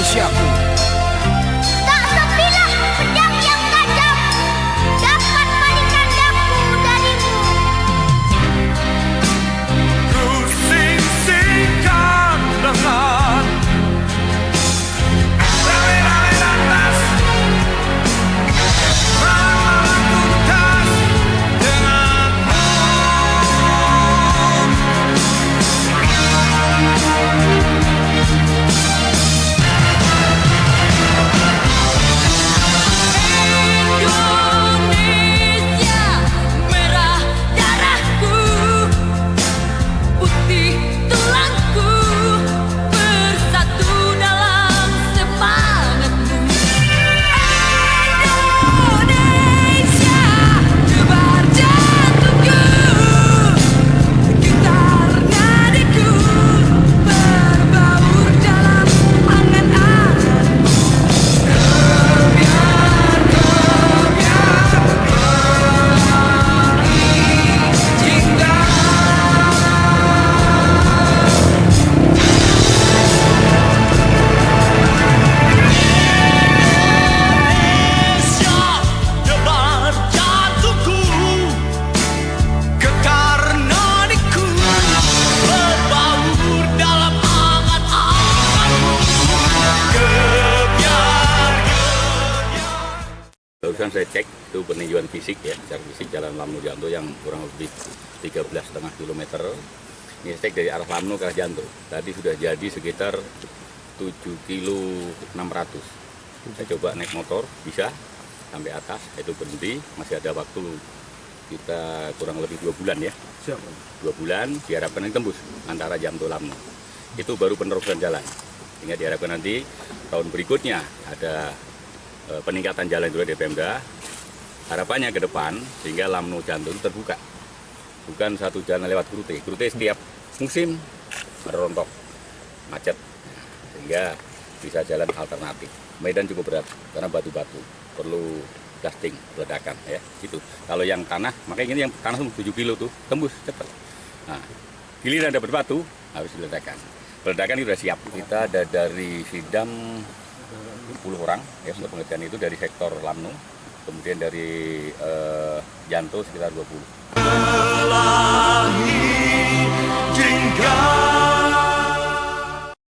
Indonesiaku. Tak sepilah pedang yang tajam dapat palingkan daku darimu. Ku sing-singkan dengan rame-rame lantas, malam tuntas denganmu. Indonesia merah darahku, putih tulangku, bersatu dalam semangatmu. Indonesia debar jantungku, gitar nadiku, berbaur dalam angan-anganmu. Indonesia debar jantungku, getar nadiku, berbaur dalam angan-anganmu. Gebiar. Barusan saya cek itu peninjauan fisik ya, secara fisik Jalan Lamno Janto yang kurang lebih 13,5 km. Ini saya cek dari arah Lamno ke arah Janto. Tadi sudah jadi sekitar 7,6 km. Saya coba naik motor, bisa sampai atas, itu berhenti, masih ada waktu kita kurang lebih 2 bulan ya. 2 bulan diharapkan ini tembus antara Janto Lamno. Itu baru penerusan jalan. Sehingga diharapkan nanti tahun berikutnya ada peningkatan jalan juga dari Pemda. Harapannya ke depan sehingga Lamno Janto itu terbuka. Bukan satu jalan lewat Grute. Grute setiap musim merontok, macet. Sehingga bisa jalan alternatif. Medan cukup berat karena batu-batu, perlu dusting, ledakan ya. Gitu. Kalau yang tanah, makanya ini yang tanah 7 kilo tuh tembus cepat. Nah, giliran dapat batu harus diledakan. Ledakan itu sudah siap. Kita ada dari Sidam 10 orang ya untuk pengerjaan itu dari sektor Lamno, kemudian dari Janto sekitar 20. Pelangi jingga